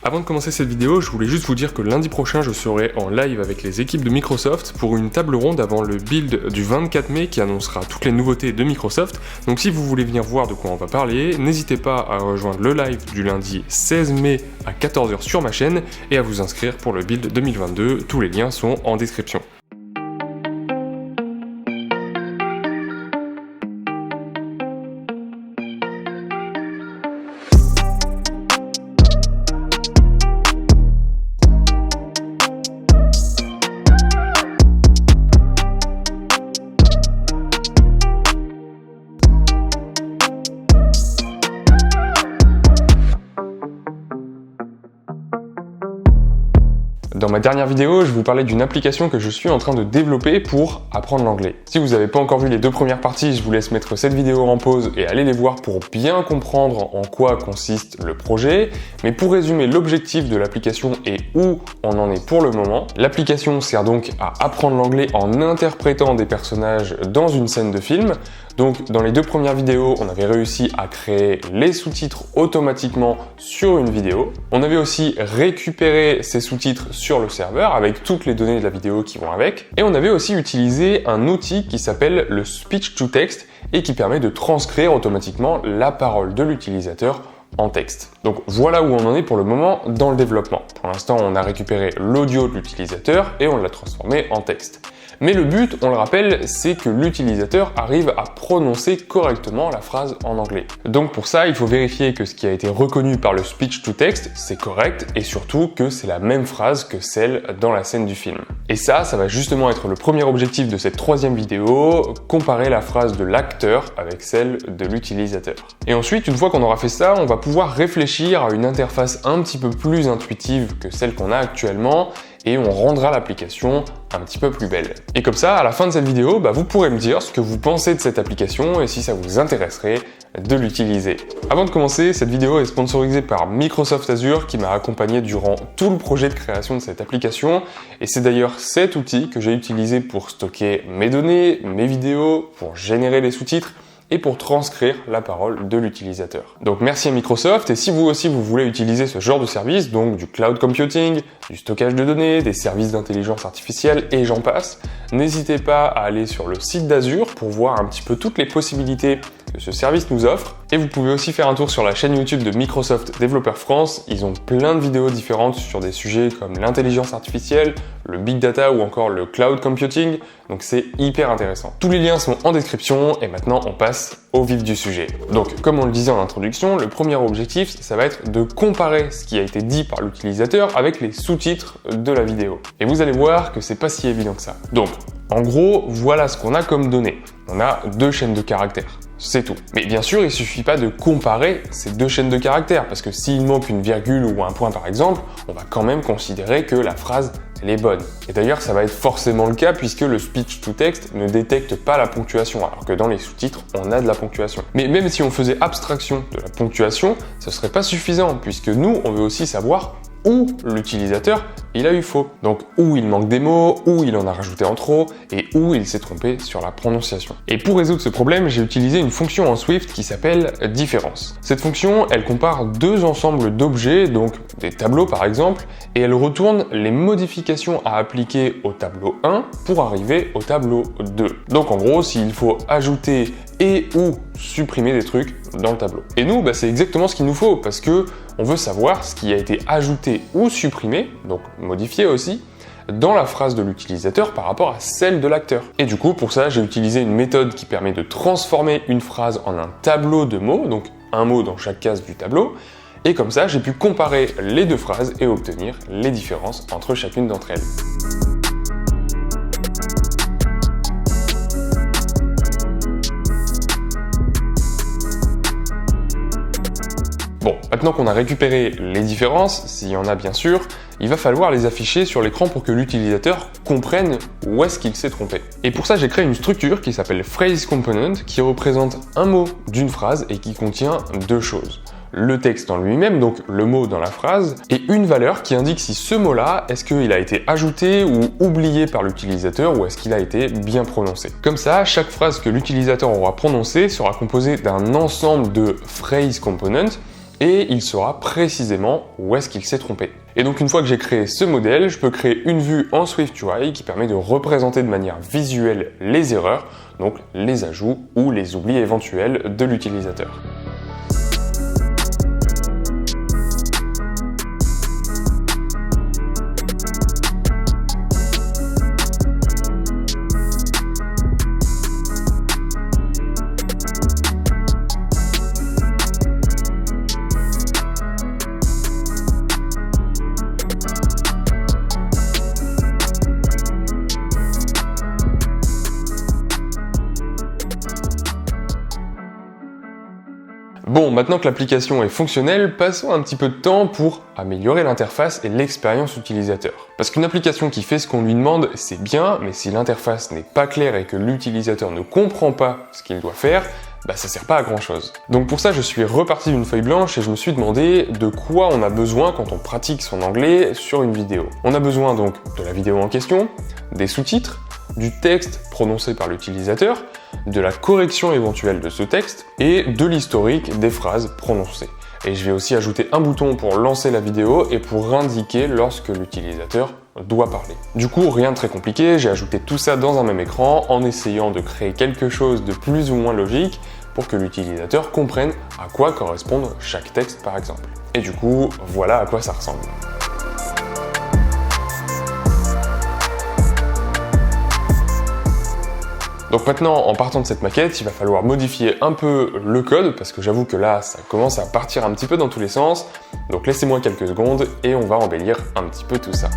Avant de commencer cette vidéo, je voulais juste vous dire que lundi prochain, je serai en live avec les équipes de Microsoft pour une table ronde avant le build du 24 mai qui annoncera toutes les nouveautés de Microsoft. Donc si vous voulez venir voir de quoi on va parler, n'hésitez pas à rejoindre le live du lundi 16 mai à 14h sur ma chaîne et à vous inscrire pour le build 2022. Tous les liens sont en description. Dans ma dernière vidéo, je vous parlais d'une application que je suis en train de développer pour apprendre l'anglais. Si vous n'avez pas encore vu les deux premières parties, je vous laisse mettre cette vidéo en pause et aller les voir pour bien comprendre en quoi consiste le projet. Mais pour résumer l'objectif de l'application et où on en est pour le moment, l'application sert donc à apprendre l'anglais en interprétant des personnages dans une scène de film. Donc dans les deux premières vidéos, on avait réussi à créer les sous-titres automatiquement sur une vidéo. On avait aussi récupéré ces sous-titres sur le serveur avec toutes les données de la vidéo qui vont avec. Et on avait aussi utilisé un outil qui s'appelle le Speech to Text et qui permet de transcrire automatiquement la parole de l'utilisateur en texte. Donc voilà où on en est pour le moment dans le développement. Pour l'instant, on a récupéré l'audio de l'utilisateur et on l'a transformé en texte. Mais le but, on le rappelle, c'est que l'utilisateur arrive à prononcer correctement la phrase en anglais. Donc pour ça, il faut vérifier que ce qui a été reconnu par le speech to text, c'est correct et surtout que c'est la même phrase que celle dans la scène du film. Et ça va justement être le premier objectif de cette troisième vidéo, comparer la phrase de l'acteur avec celle de l'utilisateur. Et ensuite, une fois qu'on aura fait ça, on va pouvoir réfléchir à une interface un petit peu plus intuitive que celle qu'on a actuellement et on rendra l'application un petit peu plus belle. Et comme ça, à la fin de cette vidéo, vous pourrez me dire ce que vous pensez de cette application et si ça vous intéresserait de l'utiliser. Avant de commencer, cette vidéo est sponsorisée par Microsoft Azure qui m'a accompagné durant tout le projet de création de cette application et c'est d'ailleurs cet outil que j'ai utilisé pour stocker mes données, mes vidéos, pour générer les sous-titres et pour transcrire la parole de l'utilisateur. Donc merci à Microsoft et si vous aussi vous voulez utiliser ce genre de service, donc du cloud computing, du stockage de données, des services d'intelligence artificielle et j'en passe, n'hésitez pas à aller sur le site d'Azure pour voir un petit peu toutes les possibilités que ce service nous offre. Et vous pouvez aussi faire un tour sur la chaîne YouTube de Microsoft Développeurs France. Ils ont plein de vidéos différentes sur des sujets comme l'intelligence artificielle, le big data ou encore le cloud computing. Donc c'est hyper intéressant. Tous les liens sont en description et maintenant on passe au vif du sujet. Donc comme on le disait en introduction, le premier objectif, ça va être de comparer ce qui a été dit par l'utilisateur avec les sous-titres de la vidéo. Et vous allez voir que c'est pas si évident que ça. Donc en gros, voilà ce qu'on a comme données. On a deux chaînes de caractères. C'est tout. Mais bien sûr, il suffit pas de comparer ces deux chaînes de caractères, parce que s'il manque une virgule ou un point par exemple, on va quand même considérer que la phrase elle est bonne. Et d'ailleurs, ça va être forcément le cas puisque le speech to text ne détecte pas la ponctuation, alors que dans les sous-titres, on a de la ponctuation. Mais même si on faisait abstraction de la ponctuation, ce serait pas suffisant, puisque nous, on veut aussi savoir où l'utilisateur il a eu faux. Donc où il manque des mots, où il en a rajouté en trop et où il s'est trompé sur la prononciation. Et pour résoudre ce problème, j'ai utilisé une fonction en Swift qui s'appelle différence. Cette fonction, elle compare deux ensembles d'objets, donc des tableaux par exemple, et elle retourne les modifications à appliquer au tableau 1 pour arriver au tableau 2. Donc en gros, s'il faut ajouter et ou supprimer des trucs dans le tableau. Et nous, c'est exactement ce qu'il nous faut parce que on veut savoir ce qui a été ajouté ou supprimé, donc modifié aussi, dans la phrase de l'utilisateur par rapport à celle de l'acteur. Et du coup, pour ça, j'ai utilisé une méthode qui permet de transformer une phrase en un tableau de mots, donc un mot dans chaque case du tableau, et comme ça, j'ai pu comparer les deux phrases et obtenir les différences entre chacune d'entre elles. Bon, maintenant qu'on a récupéré les différences, s'il y en a bien sûr, il va falloir les afficher sur l'écran pour que l'utilisateur comprenne où est-ce qu'il s'est trompé. Et pour ça, j'ai créé une structure qui s'appelle Phrase Component, qui représente un mot d'une phrase et qui contient deux choses. Le texte en lui-même, donc le mot dans la phrase, et une valeur qui indique si ce mot-là, est-ce qu'il a été ajouté ou oublié par l'utilisateur ou est-ce qu'il a été bien prononcé. Comme ça, chaque phrase que l'utilisateur aura prononcée sera composée d'un ensemble de phrase components et il saura précisément où est-ce qu'il s'est trompé. Et donc une fois que j'ai créé ce modèle, je peux créer une vue en SwiftUI qui permet de représenter de manière visuelle les erreurs, donc les ajouts ou les oublis éventuels de l'utilisateur. Bon, maintenant que l'application est fonctionnelle, passons un petit peu de temps pour améliorer l'interface et l'expérience utilisateur. Parce qu'une application qui fait ce qu'on lui demande, c'est bien, mais si l'interface n'est pas claire et que l'utilisateur ne comprend pas ce qu'il doit faire, ça sert pas à grand chose. Donc pour ça, je suis reparti d'une feuille blanche et je me suis demandé de quoi on a besoin quand on pratique son anglais sur une vidéo. On a besoin donc de la vidéo en question, des sous-titres, du texte prononcé par l'utilisateur, de la correction éventuelle de ce texte et de l'historique des phrases prononcées. Et je vais aussi ajouter un bouton pour lancer la vidéo et pour indiquer lorsque l'utilisateur doit parler. Du coup, rien de très compliqué, j'ai ajouté tout ça dans un même écran en essayant de créer quelque chose de plus ou moins logique pour que l'utilisateur comprenne à quoi correspond chaque texte par exemple. Et du coup, voilà à quoi ça ressemble. Donc maintenant, en partant de cette maquette, il va falloir modifier un peu le code, parce que j'avoue que là, ça commence à partir un petit peu dans tous les sens. Donc laissez-moi quelques secondes et on va embellir un petit peu tout ça.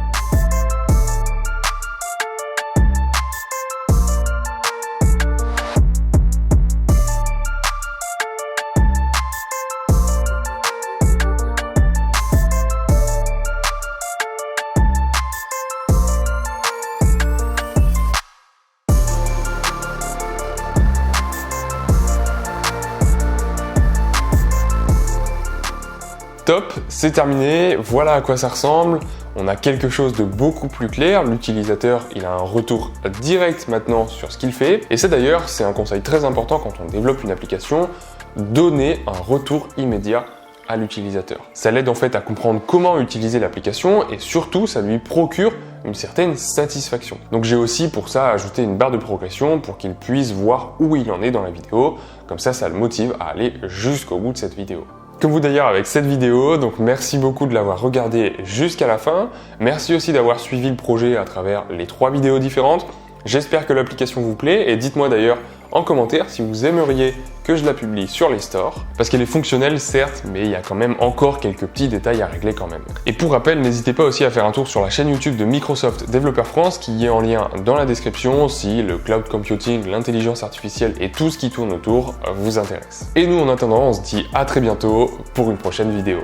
Top, c'est terminé, voilà à quoi ça ressemble. On a quelque chose de beaucoup plus clair, l'utilisateur il a un retour direct maintenant sur ce qu'il fait. Et c'est d'ailleurs, c'est un conseil très important quand on développe une application, donner un retour immédiat à l'utilisateur. Ça l'aide en fait à comprendre comment utiliser l'application et surtout ça lui procure une certaine satisfaction. Donc j'ai aussi pour ça ajouté une barre de progression pour qu'il puisse voir où il en est dans la vidéo. Comme ça le motive à aller jusqu'au bout de cette vidéo. Comme vous d'ailleurs avec cette vidéo, donc merci beaucoup de l'avoir regardé jusqu'à la fin. Merci aussi d'avoir suivi le projet à travers les 3 vidéos différentes. J'espère que l'application vous plaît et dites-moi d'ailleurs en commentaire si vous aimeriez que je la publie sur les stores. Parce qu'elle est fonctionnelle certes, mais il y a quand même encore quelques petits détails à régler quand même. Et pour rappel, n'hésitez pas aussi à faire un tour sur la chaîne YouTube de Microsoft Développeurs France qui est en lien dans la description si le cloud computing, l'intelligence artificielle et tout ce qui tourne autour vous intéresse. Et nous en attendant, on se dit à très bientôt pour une prochaine vidéo.